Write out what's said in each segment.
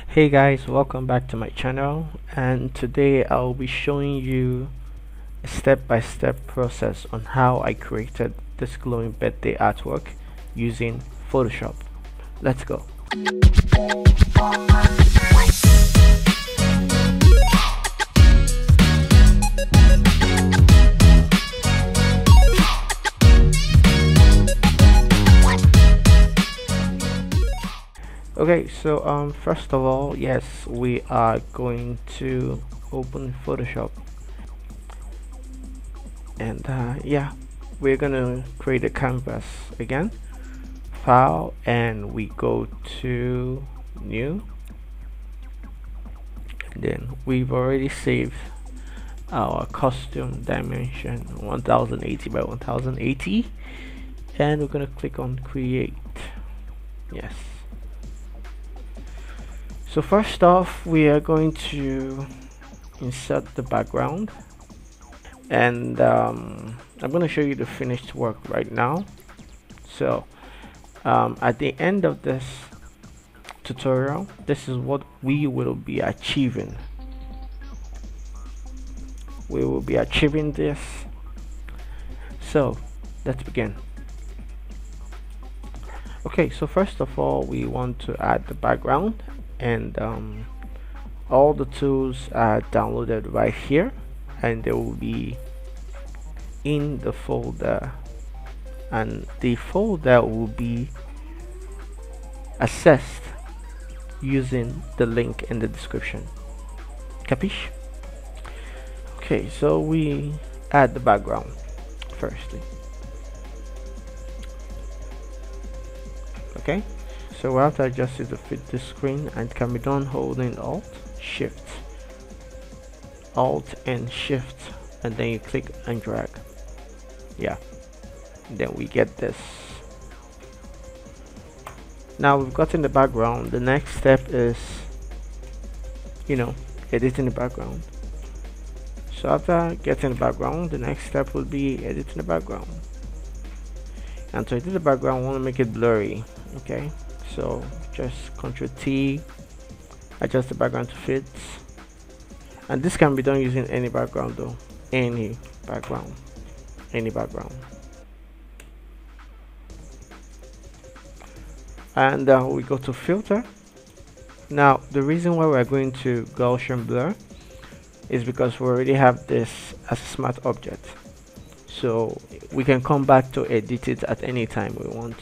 Hey guys, welcome back to my channel, and today I'll be showing you a step-by-step process on how I created this glowing birthday artwork using Photoshop. Let's go. Okay, so first of all, yes, we are going to open Photoshop, and yeah, we're gonna create a canvas again, file, and we go to new, and then we've already saved our costume dimension 1080 by 1080, and we're gonna click on create. Yes. So first off, we are going to insert the background, and I'm going to show you the finished work right now. So at the end of this tutorial, this is what we will be achieving. We will be achieving this. So let's begin. Okay, so first of all, we want to add the background, and all the tools are downloaded right here, and they will be in the folder, and the folder will be accessed using the link in the description. Capiche? Okay, so we add the background firstly. Okay, so we have to adjust it to fit the screen, and it can be done holding Alt and Shift, and then you click and drag. Yeah, then we get this. Now we've gotten the background. The next step is, editing the background. So after getting the background, the next step will be editing the background. And to edit the background, I want to make it blurry. Okay, so just Ctrl T, adjust the background to fit, and this can be done using any background though, any background. And we go to filter. Now the reason why we're going to Gaussian blur is because we already have this as a smart object, so we can come back to edit it at any time we want.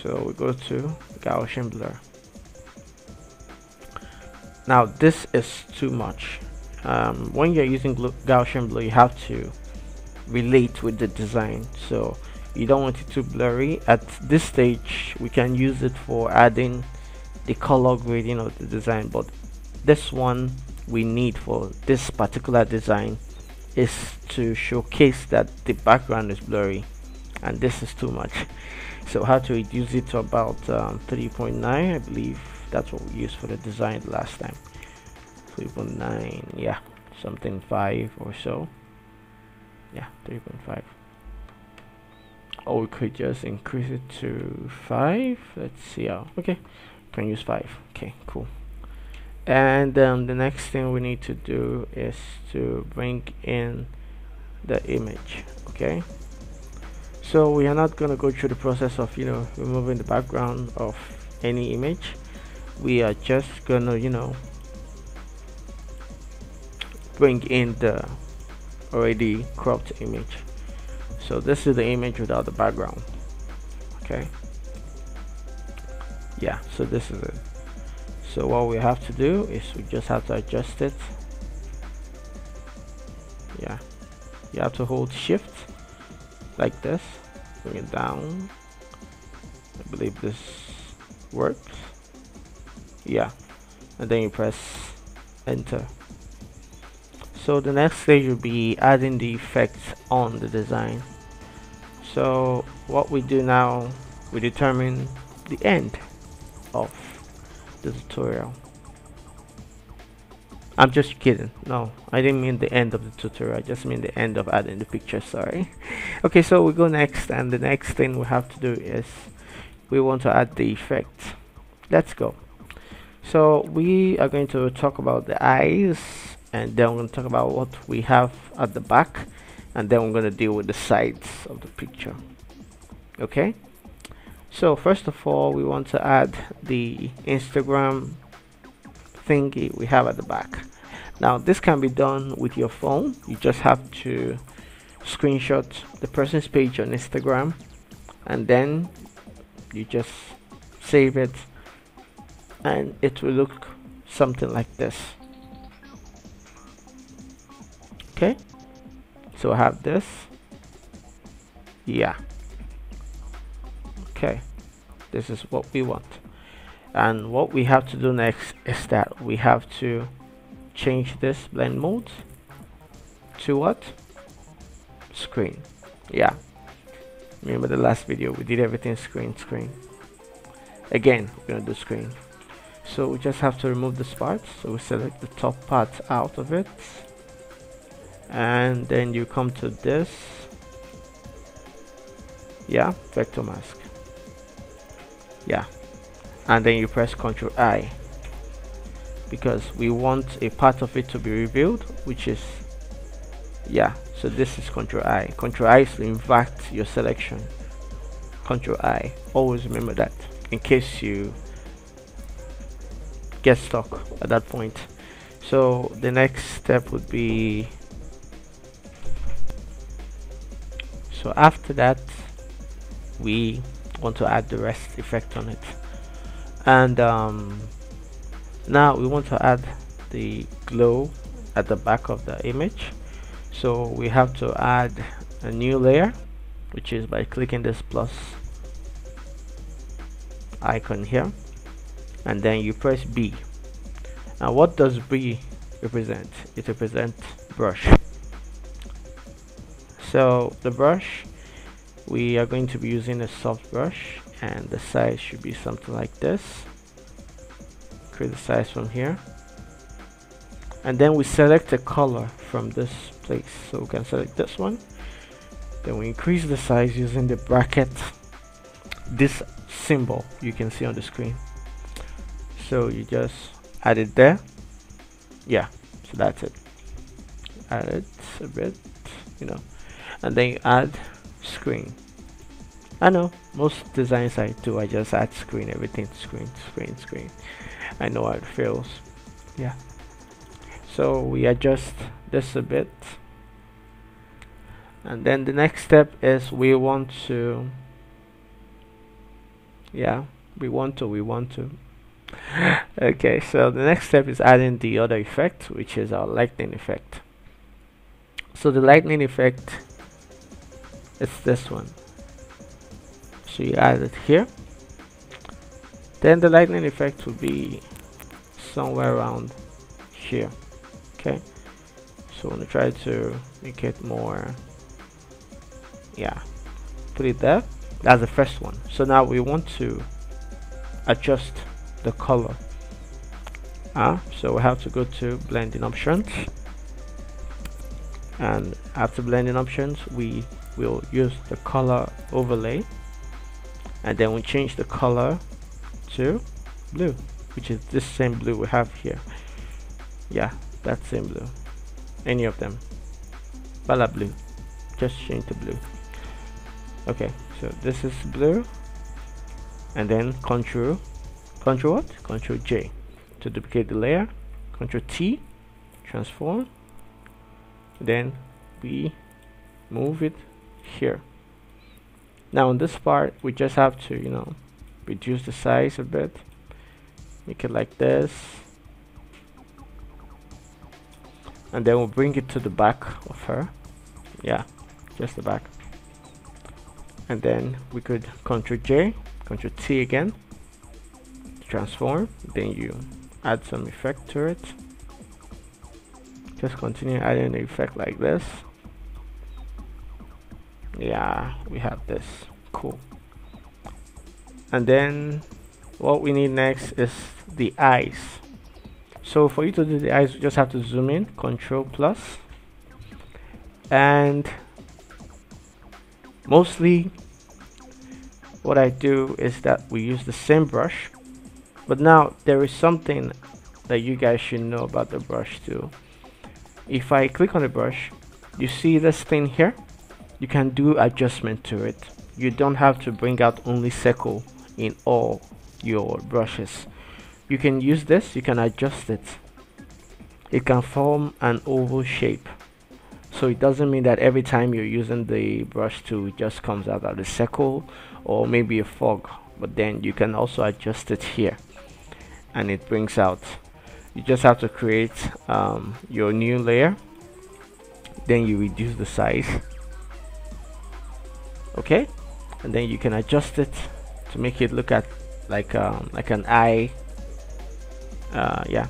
So we go to Gaussian blur. Now this is too much. When you're using Gaussian blur, you have to relate with the design, so you don't want it too blurry. At this stage, we can use it for adding the color grading of the design, but this one we need for this particular design is to showcase that the background is blurry, and this is too much. So how to reduce it to about 3.9, I believe that's what we used for the design last time. 3.9, yeah, something 5 or so. Yeah, 3.5. Or we could just increase it to 5. Let's see how. Okay, can use 5. Okay, cool. And the next thing we need to do is to bring in the image. Okay, so we are not going to go through the process of removing the background of any image. We are just gonna bring in the already cropped image. So this is the image without the background. Okay, yeah, so this is it. So what we have to do is we just have to adjust it. Yeah, you have to hold Shift like this, bring it down. I believe this works. Yeah, and then you press enter. So the next stage will be adding the effects on the design. So what we do now, we determine the end of the tutorial. I'm just kidding. No, I didn't mean the end of the tutorial. I just mean the end of adding the picture. Sorry. Okay, so we go next, and the next thing we have to do is we want to add the effect. Let's go. So we are going to talk about the eyes, and then we're going to talk about what we have at the back, and then we're going to deal with the sides of the picture. Okay, so first of all, we want to add the Instagram thingy we have at the back. Now this can be done with your phone. You just have to screenshot the person's page on Instagram, and then you just save it, and it will look something like this. Okay, so I have this. Yeah, okay, this is what we want. And what we have to do next is that we have to change this blend mode to what? Screen. Yeah, remember the last video we did everything screen. Again, we're gonna do screen. So we just have to remove this part. So we select the top part out of it, and then you come to this. Yeah, vector mask. Yeah, and then you press Ctrl I, because we want a part of it to be revealed, which is, yeah, so this is Ctrl I. Ctrl I is to invert your selection. Ctrl I, always remember that in case you get stuck at that point. So the next step would be, so after that we want to add the rest effect on it, and now we want to add the glow at the back of the image. So we have to add a new layer, which is by clicking this plus icon here, and then you press B. Now what does B represent? It represents brush. So the brush, we are going to be using a soft brush, and the size should be something like this. Create the size from here, and then we select a color from this place. So we can select this one, then we increase the size using the bracket, this symbol you can see on the screen. So you just add it there. Yeah, so that's it. Add it a bit, you know, and then you add screen. I know most designs I do, I just add screen, everything screen. I know how it feels. Yeah, so we adjust this a bit, and then the next step is we want to, yeah, we want to okay, so the next step is adding the other effect, which is our lightning effect. So the lightning effect, it's this one. So you add it here, then the lightning effect will be somewhere around here. Okay, so I'm gonna try to make it more, yeah, put it there. That's the first one. So now we want to adjust the color. So we have to go to blending options, and after blending options we will use the color overlay, and then we change the color to blue, which is this same blue we have here. Yeah, that same blue, any of them, Bala blue, just change to blue. Okay, so this is blue, and then control J to duplicate the layer, Control T, transform, then we move it here. Now on this part we just have to, you know, reduce the size a bit, make it like this, and then we'll bring it to the back of her. Yeah, just the back, and then we could Control J, Control T again, transform, then you add some effect to it. Just continue adding the effect like this. Yeah, we have this. Cool. And then what we need next is the eyes. So for you to do the eyes, you just have to zoom in, Control plus, and mostly what I do is that we use the same brush, But now there is something that you guys should know about the brush too. If I click on the brush, you see this thing here? You can do adjustment to it. You don't have to bring out only circle in all your brushes. You can use this, you can adjust it. It can form an oval shape. So it doesn't mean that every time you're using the brush tool it just comes out as a circle or maybe a fog, but then you can also adjust it here and it brings out. You just have to create your new layer, then you reduce the size, okay, and then you can adjust it to make it look at like an eye. Yeah,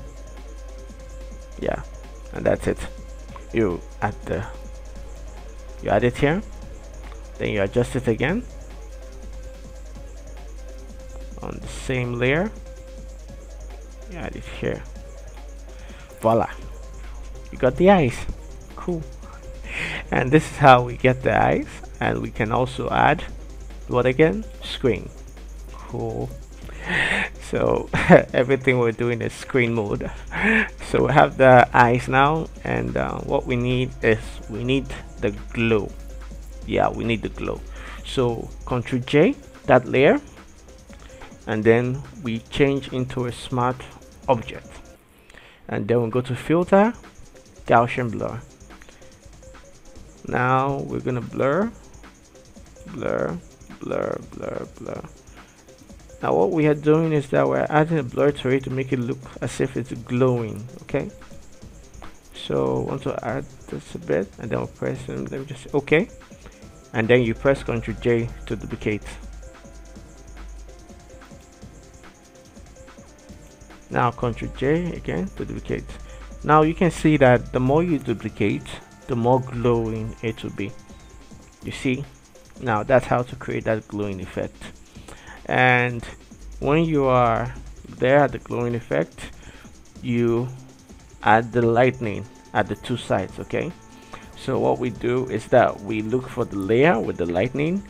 and that's it. You add it here, then you adjust it again on the same layer, you add it here, voila, you got the eyes. Cool. And this is how we get the eyes, and we can also add what again? Screen. Cool. So everything we're doing is screen mode. So we have the eyes now, and what we need is the glow. Yeah, we need the glow. So Ctrl J that layer, and then we change into a smart object, and then we go to filter, Gaussian blur. Now we're gonna blur. Now what we are doing is that we're adding a blur to it to make it look as if it's glowing. Okay, so I want to add this a bit, and then we'll press, and let me just okay, and then you press Ctrl J to duplicate. Now Ctrl J again to duplicate. Now you can see that the more you duplicate, the more glowing it will be. You see, now that's how to create that glowing effect. And when you are there at the glowing effect, you add the lightning at the two sides. Okay, so what we do is that we look for the layer with the lightning.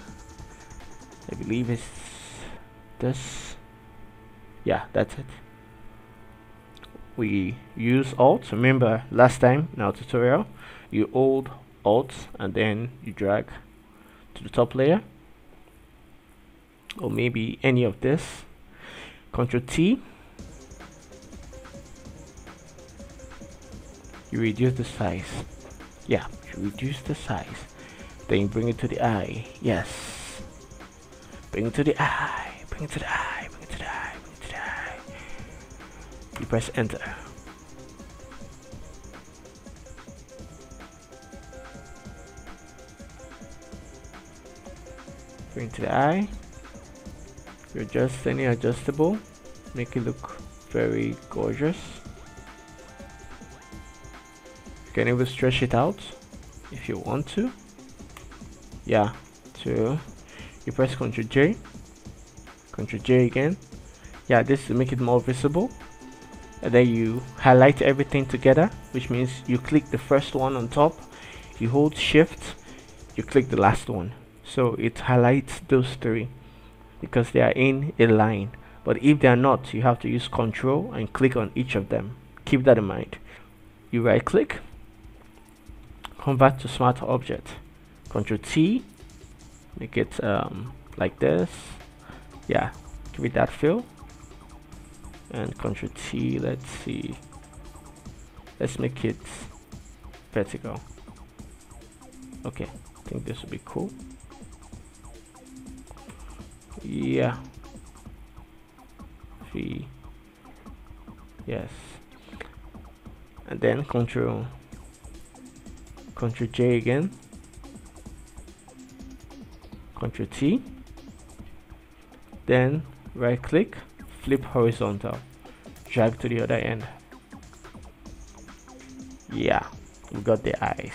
I believe it's this. Yeah, that's it. We use Alt. Remember last time in our tutorial, you hold Alt and then you drag to the top layer, or maybe any of this. Ctrl T, you reduce the size. Yeah, you reduce the size, then you bring it to the eye. Yes, bring it to the eye, bring it to the eye, bring it to the eye, bring it to the eye. You press enter. Bring to the eye. You adjust any adjustable, make it look very gorgeous. You can even stretch it out if you want to. Yeah, so you press Ctrl J, Ctrl J again. Yeah, this to make it more visible. And then you highlight everything together, which means you click the first one on top, you hold shift, you click the last one, so it highlights those three because they are in a line. But if they are not, you have to use Control and click on each of them. Keep that in mind. You right click, convert to smart object, Ctrl T, make it like this. Yeah, give it that feel, and Ctrl T. Let's see, let's make it vertical. Okay, I think this would be cool. Yeah, V, yes, and then Ctrl J again, Ctrl T, then right click, flip horizontal, drag to the other end. Yeah, we got the eyes.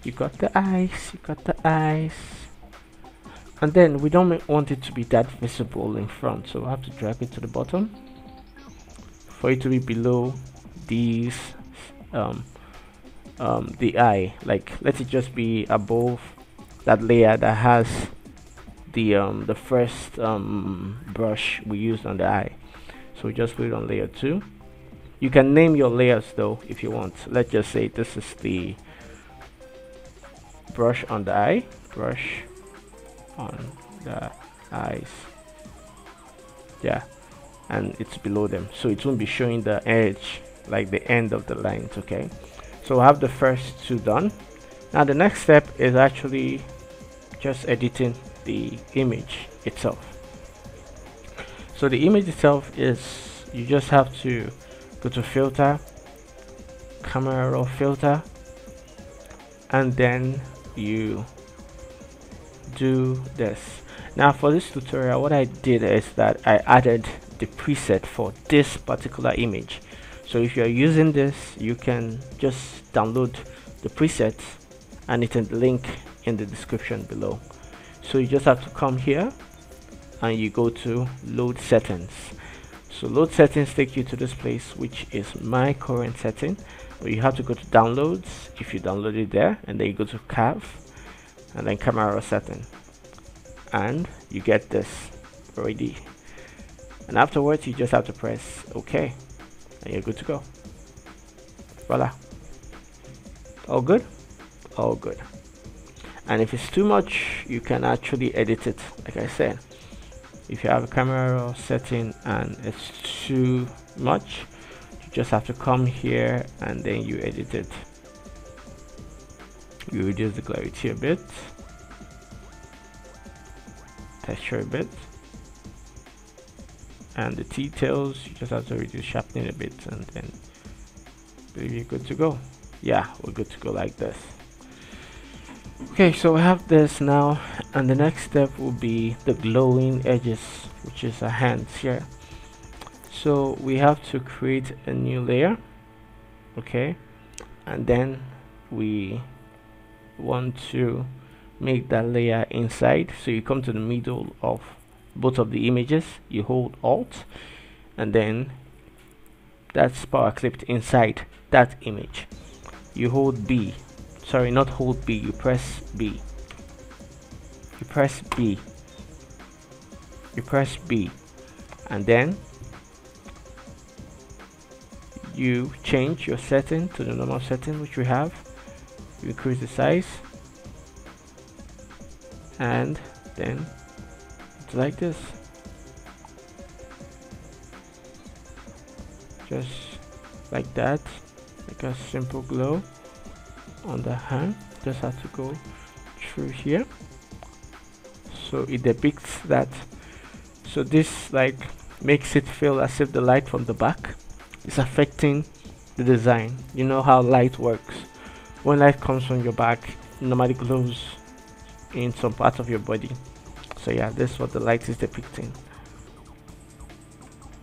You got the eyes, you got the eyes. And then we don't want it to be that visible in front, so we have to drag it to the bottom for it to be below these the eye. Like, let it just be above that layer that has the first brush we used on the eye. So we just put it on layer 2. You can name your layers though if you want. Let's just say this is the brush on the eye, brush on the eyes. Yeah, and it's below them, so it won't be showing the edge, like the end of the lines. Okay, so I have the first 2 done. Now the next step is actually just editing the image itself. So the image itself is, you just have to go to filter, camera raw filter, and then you do this. Now for this tutorial, what I did is that I added the preset for this particular image. So if you're using this, you can just download the preset, and it's in the link in the description below. So you just have to come here and you go to load settings. So load settings take you to this place, which is my current setting, but you have to go to downloads if you download it there, and then you go to cav and then camera setting, and you get this already, and afterwards you just have to press OK and you're good to go. Voila, all good, all good. And if it's too much, you can actually edit it. Like I said, if you have a camera setting and it's too much, you just have to come here and then you edit it. You reduce the clarity a bit, texture a bit, and the details you just have to reduce sharpening a bit, and then you're good to go. Yeah, we're good to go like this. Okay, so we have this now, and the next step will be the glowing edges, which is our hands here. So we have to create a new layer, okay, and then we want to make that layer inside. So you come to the middle of both of the images, you hold Alt, and then that's power clipped inside that image. You hold B, sorry, not hold B, you press B, you press B, you press B, and then you change your setting to the normal setting which we have. You increase the size, and then it's like this, just like that, like a simple glow on the hand. Just have to go through here so it depicts that. So this like makes it feel as if the light from the back is affecting the design. You know how light works. When light comes from your back, it normally glows in some part of your body. So yeah, this is what the light is depicting.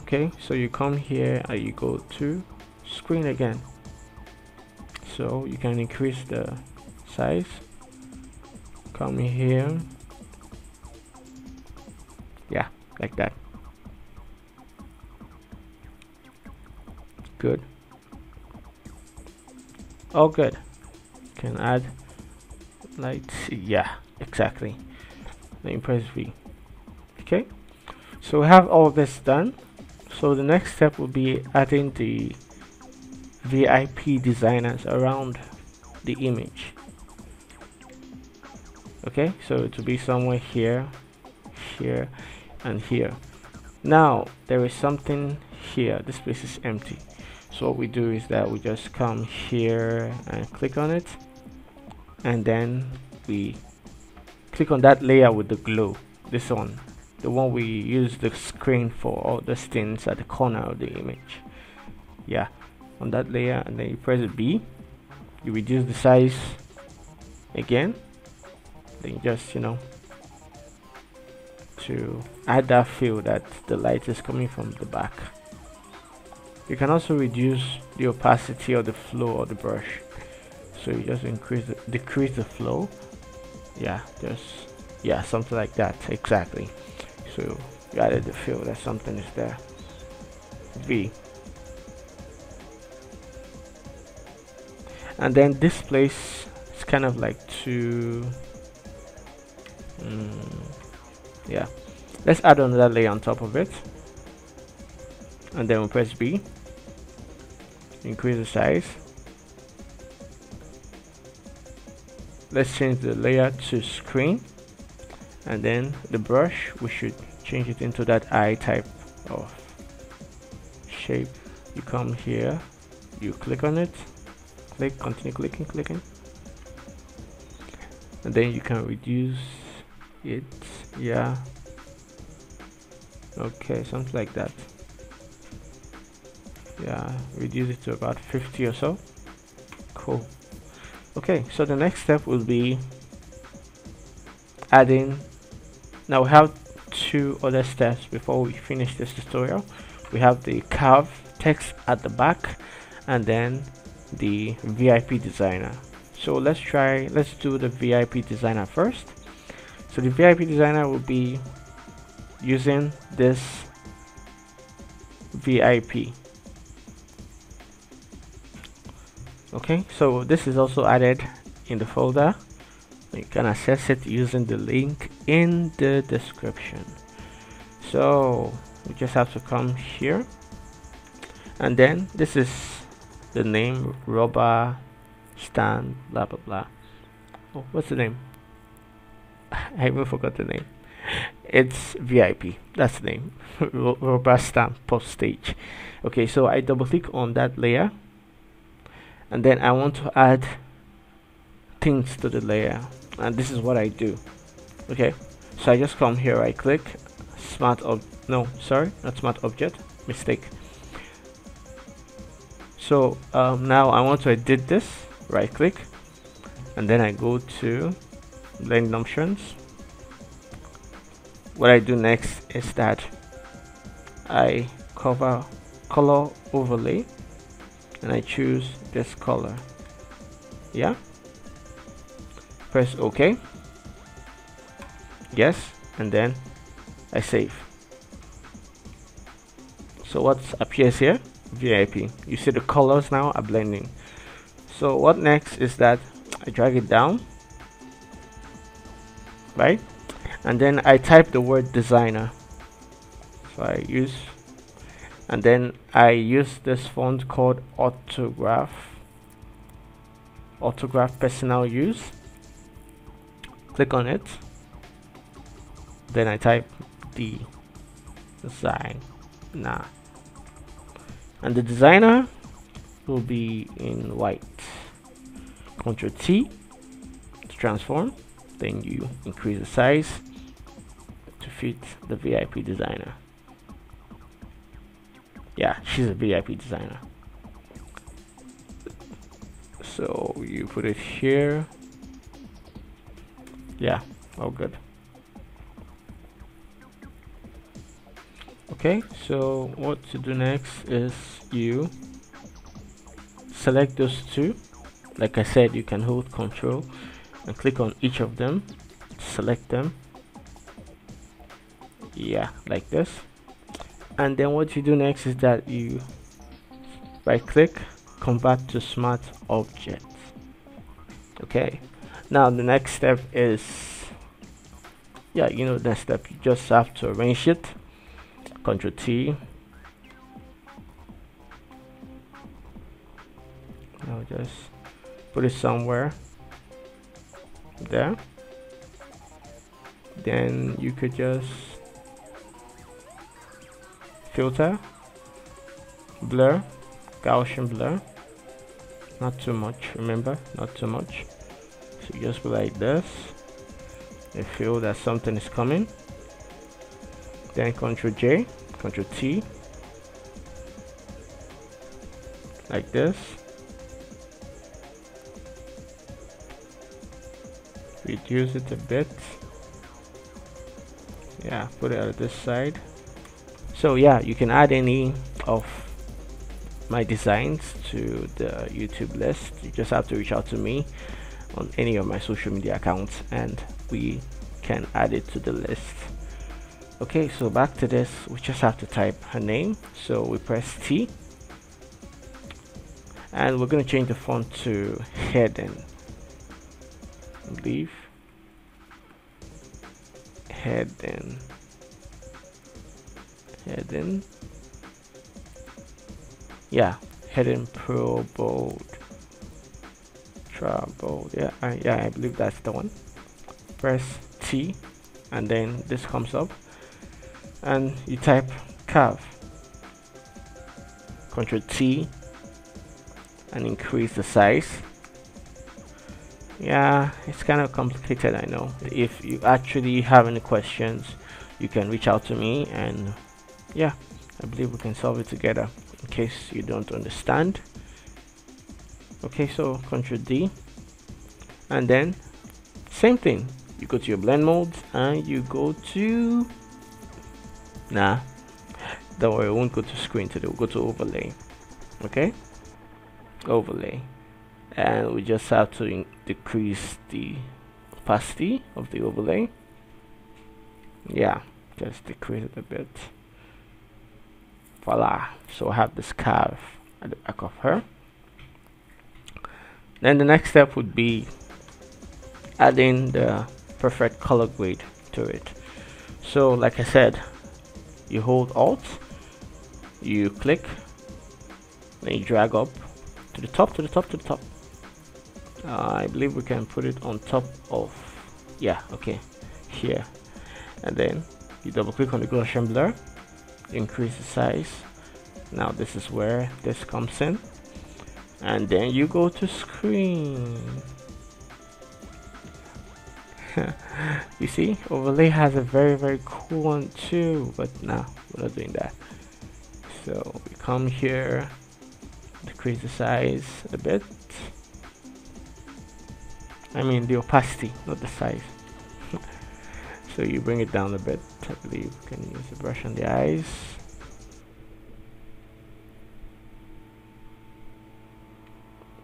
Okay, so you come here and you go to screen again. So you can increase the size. Come here. Yeah, like that. Good. Oh, good. Can add light. Yeah, exactly. Then press V. Okay, so we have all this done. So the next step will be adding the VIP designers around the image. Okay, so it will be somewhere here, here, and here. Now there is something here. This place is empty. So what we do is that we just come here and click on it, and then we click on that layer with the glow, this one, the one we use the screen for all the things at the corner of the image. Yeah, on that layer, and then you press B, you reduce the size again, then just, you know, to add that feel that the light is coming from the back. You can also reduce the opacity of the flow of the brush. So you just decrease the flow. Yeah, just, yeah, something like that, exactly. So you added the feel that something is there. V. And then this place is kind of like too Yeah, let's add another layer on top of it, and then we press B, increase the size. Let's change the layer to screen, and then the brush, we should change it into that eye type of shape. You come here, you click on it, click, continue clicking, and then you can reduce it. Yeah, okay, something like that. Yeah, reduce it to about 50 or so. Cool. Okay, so the next step will be adding. Now we have two other steps before we finish this tutorial. We have the curve text at the back, and then the VIP designer. So let's do the VIP designer first. So the VIP designer will be using this VIP. Okay, so this is also added in the folder. You can access it using the link in the description. So we just have to come here, and then this is the name, rubber stand, blah blah blah. Oh, what's the name? I even forgot the name. It's VIP, that's the name. Rubber stamp post stage. Okay, so I double click on that layer, and then I want to add things to the layer, and this is what I do. Okay, so I just come here, right click, not smart object, mistake. So now I want to edit this, right click, and then I go to blend options. What I do next is that I cover color overlay, and I choose this color. Yeah, press OK, yes, and then I save. So what appears here? VIP. You see the colors now are blending. So what next is that I drag it down, right, and then I type the word designer. So and then I use this font called autograph personal use. Click on it, then I type the designer, and the designer will be in white. Ctrl T to transform, then you increase the size to fit the VIP designer. Yeah, she's a VIP designer. So you put it here. Yeah, all good. Okay, so what to do next is you select those two. Like I said, you can hold Control and click on each of them, select them. Yeah, like this. And then what you do next is that you right click, convert to smart object. Okay, now the next step is, yeah, you know, the next step, you just have to arrange it. Ctrl T. Now just put it somewhere there. Then you could just filter, blur, Gaussian blur, not too much, remember, not too much. So you just go like this. You feel that something is coming, then Ctrl J, Ctrl T, like this. Reduce it a bit. Yeah, put it at this side. So yeah, you can add any of my designs to the YouTube list. You just have to reach out to me on any of my social media accounts and we can add it to the list. Okay, so back to this, we just have to type her name. So we press T and we're going to change the font to heading. Leave heading, yeah, heading pro bold, tra bold, yeah, I believe that's the one. Press T and then this comes up and you type curve, Control T and increase the size. Yeah, it's kind of complicated, I know. If you actually have any questions, you can reach out to me, and yeah, I believe we can solve it together in case you don't understand. Okay, so Control D and then same thing, you go to your blend modes and you go to, nah, don't worry, it won't go to screen today, we'll go to overlay. Okay, overlay, and we just have to decrease the opacity of the overlay. Yeah, just decrease it a bit. Voila, so I have this curve at the back of her. Then the next step would be adding the perfect color grade to it. So like I said, you hold Alt, you click, then you drag up to the top, to the top, to the top. I believe we can put it on top of, yeah, okay, here. And then you double click on the Gaussian blur, increase the size. Now this is where this comes in. And then you go to screen. You see, overlay has a very cool one too, but no, we're not doing that. So we come here, decrease the size a bit. I mean the opacity, not the size. So you bring it down a bit. I believe we can use the brush on the eyes.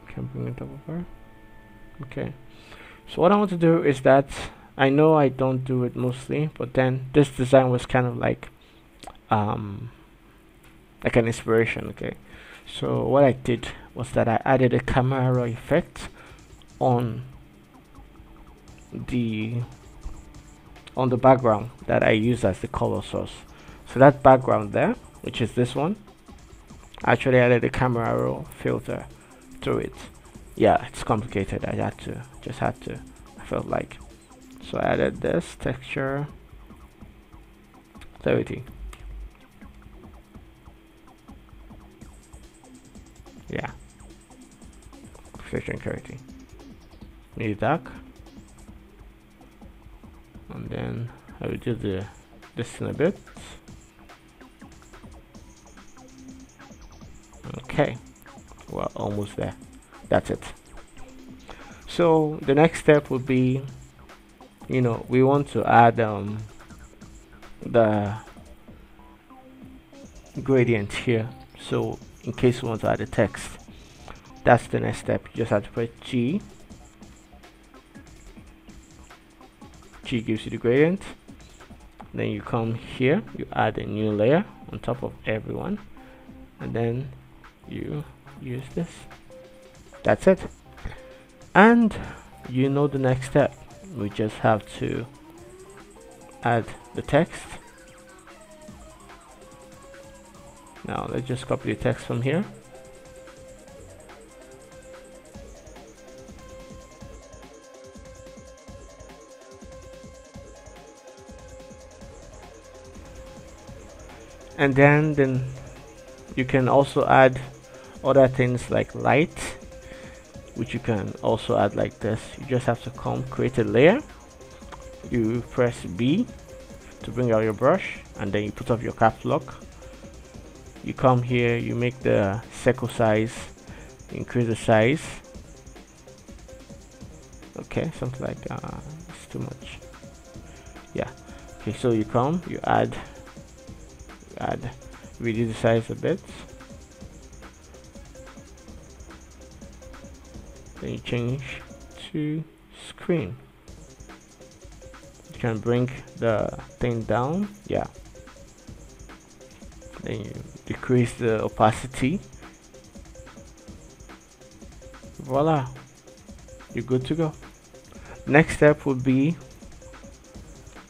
Can bring it over. Okay. So what I want to do is that, I know I don't do it mostly, but then this design was kind of like an inspiration. Okay. So what I did was that I added a camera raw effect on the background that I use as the color source. So that background there, which is this one, actually added a camera raw filter to it. Yeah, it's complicated. I had to, I felt like. So I added this texture 30. Yeah, section 30. Need dark. And then I will do this in a bit. Okay, well, almost there. That's it. So the next step would be, you know, we want to add the gradient here. So in case we want to add a text, that's the next step. You just have to press G. G gives you the gradient. Then you come here, you add a new layer on top of everyone, and then you use this. That's it. And you know the next step. We just have to add the text. Now let's just copy the text from here. And then you can also add other things like light, which you can also add like this. You just have to come create a layer, you press B to bring out your brush, and then you put up your caps lock. You come here, you make the circle size, increase the size. Okay, something like it's too much. Yeah. Okay, so you come, you add, reduce the size a bit. Then you change to screen. You can bring the thing down. Yeah. Then you decrease the opacity. Voila, you're good to go. Next step would be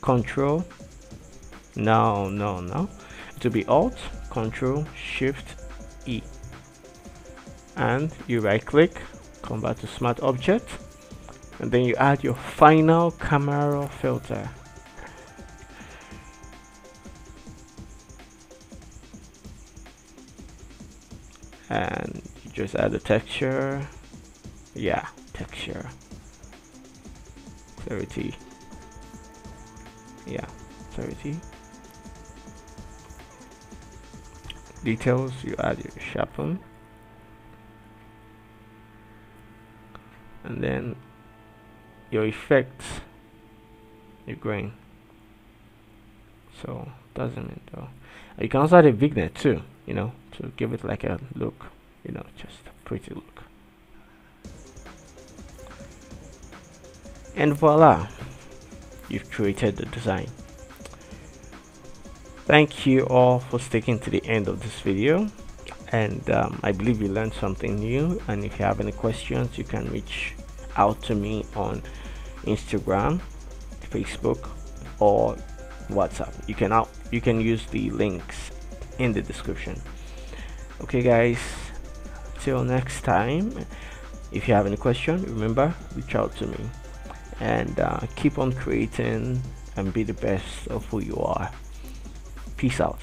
Control, no, it will be Alt, Control, Shift, E, and you right click, come back to Smart Object, and then you add your final camera filter. And you just add the texture, yeah, texture, clarity, yeah, clarity, details, you add your sharpen, and then your effects, your grain. So doesn't mean though. You can also add a vignette too, you know, to give it like a look, you know, just a pretty look. And voila, you've created the design. Thank you all for sticking to the end of this video, and I believe you learned something new. And if you have any questions, you can reach out to me on Instagram, Facebook, or WhatsApp. You can use the links in the description. Okay guys, till next time, if you have any question, remember, reach out to me, and keep on creating and be the best of who you are. Peace out.